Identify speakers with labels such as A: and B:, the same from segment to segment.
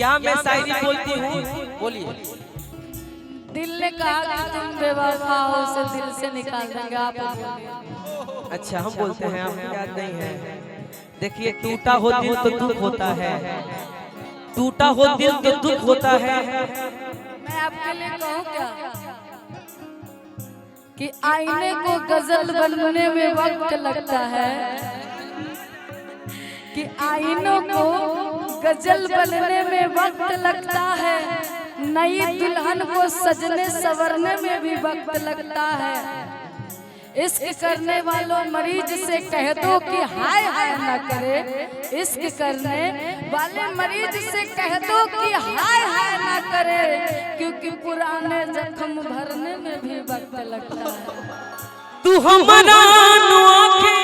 A: क्या मैं शायरी बोलती हूँ? बोलिए।
B: दिल ने कहा कि तुम बेवफा हो, उसे दिल से निकाल देंगे आप।
A: अच्छा हम बोलते हैं, आपको याद नहीं है? देखिए, टूटा हो दिल तो दुख होता है, टूटा हो दिल तो दुख होता है।
B: मैं आपके लिए कहूँ क्या कि आईने को गजल बनने में वक्त लगता है, कि आईनों को गजल बनने में वक्त लगता है, नई दुल्हन को सजने संवरने में भी वक्त लगता है। इश्क करने वालों मरीज से कह दो कि हाय हाय ना करे, इश्क करने वाले मरीज से कह दो कि हाय हाय ना करे, क्योंकि पुराने जख्म भरने में भी वक्त लगता है।
A: तू हमारा आँखें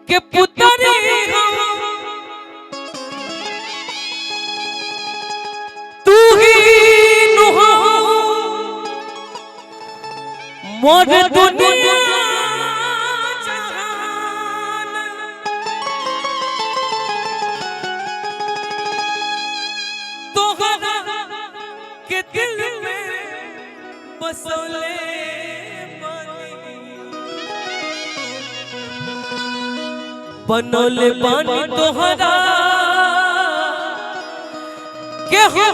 A: के पुतरी तू ही नुहा मोर दुनिया जहान, तोहरा के दिल में बसोले बनोले बानी तोहरा के हो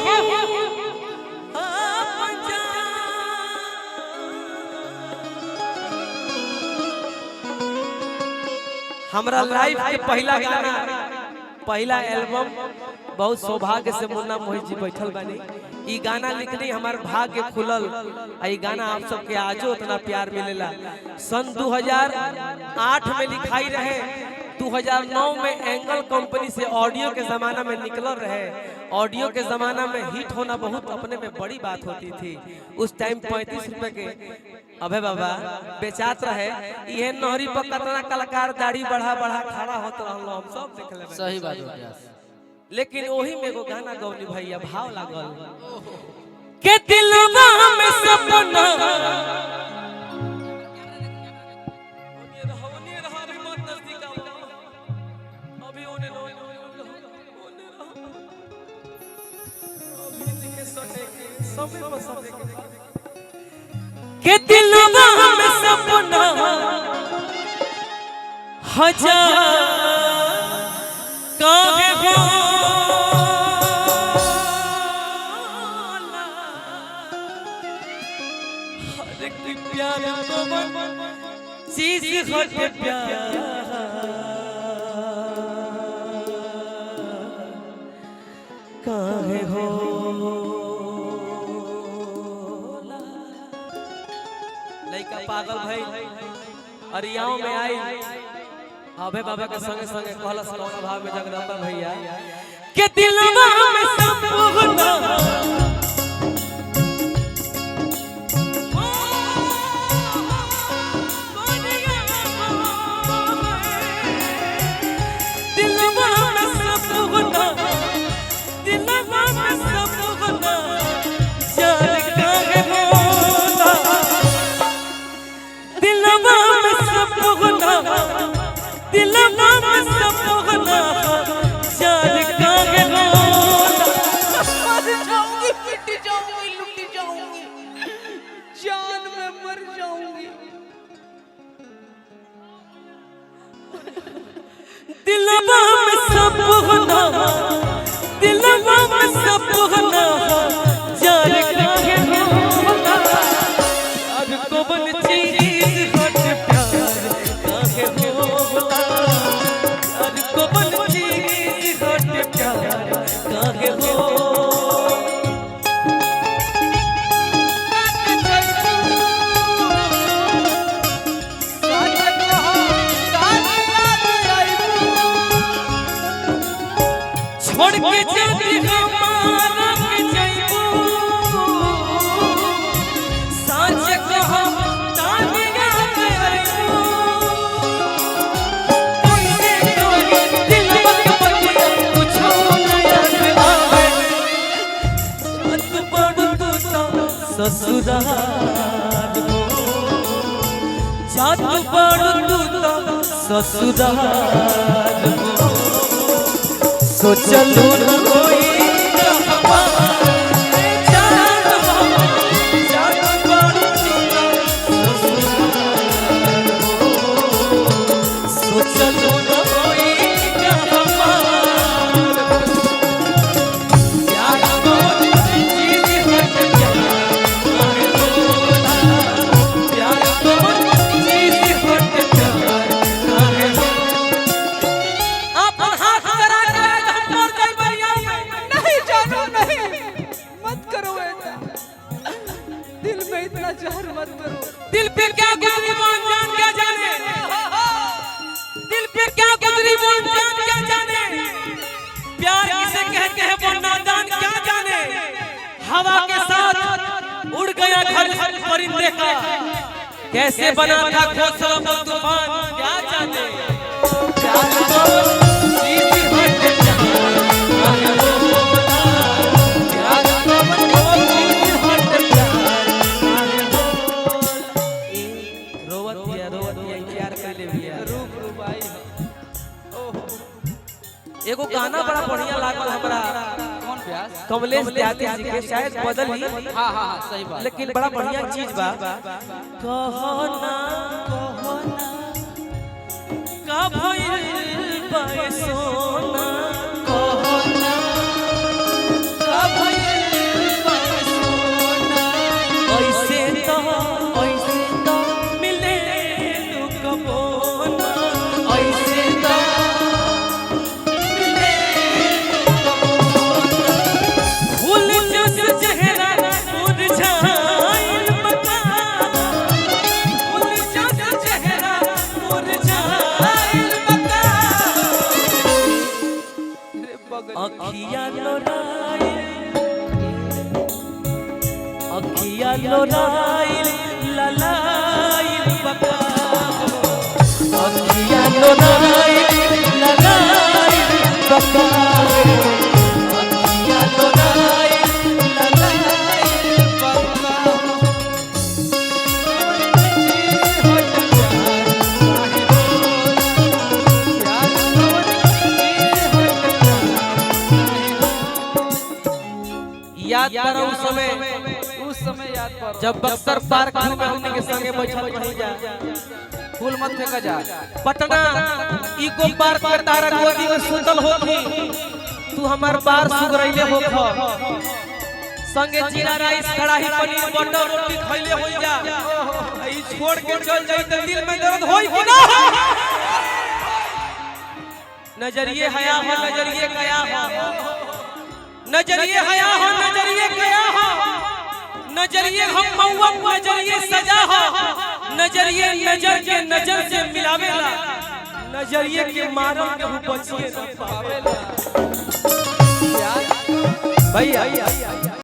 A: हमरा लाइफ के पहला गाना, पहला एल्बम, बहुत सौभाग्य से मुन्ना मोहित जी बैठल बनी। ई गाना लिखनी हमार भाग्य खुलल। ई गाना आप सबके आजो उतना प्यार मिलेला। सन 2008 में लिखाई रहे, 2009 में एंगल कंपनी से ऑडियो के जमाना में निकल रहे। ऑडियो के जमाना में हिट होना बहुत अपने में बड़ी बात होती थी। उस टाइम 35 रुपए के अबे बाबा बेचात रहे। ये नहरी पर कितना कलाकार दाढ़ी बढ़ा बढ़ा खड़ा होत रहल, हम सब देख लेबे।
C: सही बात है।
A: लेकिन वही में एगो गाना गौनी भैया भाव लागल के दिलवा में सपना के दिलवा में सपना हजार काहे हो हर की प्यार चीज हट प्यार काहे हो लइका पागल भाई अरियाओं में आई। अबे बाबा के संगे संगे कहलस कौन भाव में जगदम्बा भैया के दिलवा में सपना दिलवा में सपना दिलवा में सपना जान काहे होला दिलवा में सपना दिलवा में सपना जान काहे होला
B: मर जाऊंगी, पिट जाऊंगी, लुट जाऊंगी, जान में मर जाऊंगी।
A: दिलवा में सपना दिलवा में सपना जान काहे होला आज कोबन चीज हट प्यार काहे होला आज कोबन चीज हट प्यार काहे होला छोड़ के जाती हमारा के जाइबू साँझ कहो तानिया गइबू कैसे तोरे दिलवा के बतिया कुछो ना याद आवे सत बड़ तू तो ससुराल हो जात बड़ तू तो ससुराल हो सोचलू न होई हमारे जान हो जान बारू सोचलू न होई
B: जहर मत करो।
A: दिल पे क्या गुजरी मौन जान क्या जाने, दिल पे क्या गुजरी मौन जान क्या जाने, प्यार किसे कहते हैं वो नादान क्या जाने, हवा के साथ उड़ गया घर परिंदे का, कैसे बना था घोंसला वो तूफान क्या जाने, प्यार को सीधी हट जा एगो गाना बड़ा बढ़िया लागल हमरा।
C: कौन प्यास?
A: कमलेश त्यागी जी के, शायद बदल ही।
C: हाँ हाँ हाँ सही बात।
A: लेकिन बड़ा बढ़िया चीज बा। कहो ना का भइल बा सोना, कहो ना का भइल बा सोना, ऐसे तो मिले लू कबो ना, ऐसे तो अखिया लोराइल ललाइल बका, अखिया लोराइल ललाइल बका, अखिया लोराइल ललाइल बका, याद करो उस समय याद करो जब बक्सर पार्क में हमने के संगे बैठल रही जा,
C: फूल मत फेंका जा।
A: पटना इको पार्क पर तारा गोदी में सुतल होती, तू हमार बार सुगरैले होख, संगे जीरा राइस कढ़ाई पनीर बटर रोटी खइले होई जा, ई छोड़ के चल जाई त दिल में दर्द होई कि ना? नजरिए हया हो नजरिए कया हो, नजरिए हया हो नजरिए कया हो, नजरिए हम मौवा नजरिए सजा हो, नजरिए नजर के नजर से मिलावेला, नजरिए के मारम के बचिए न पावेला। भैया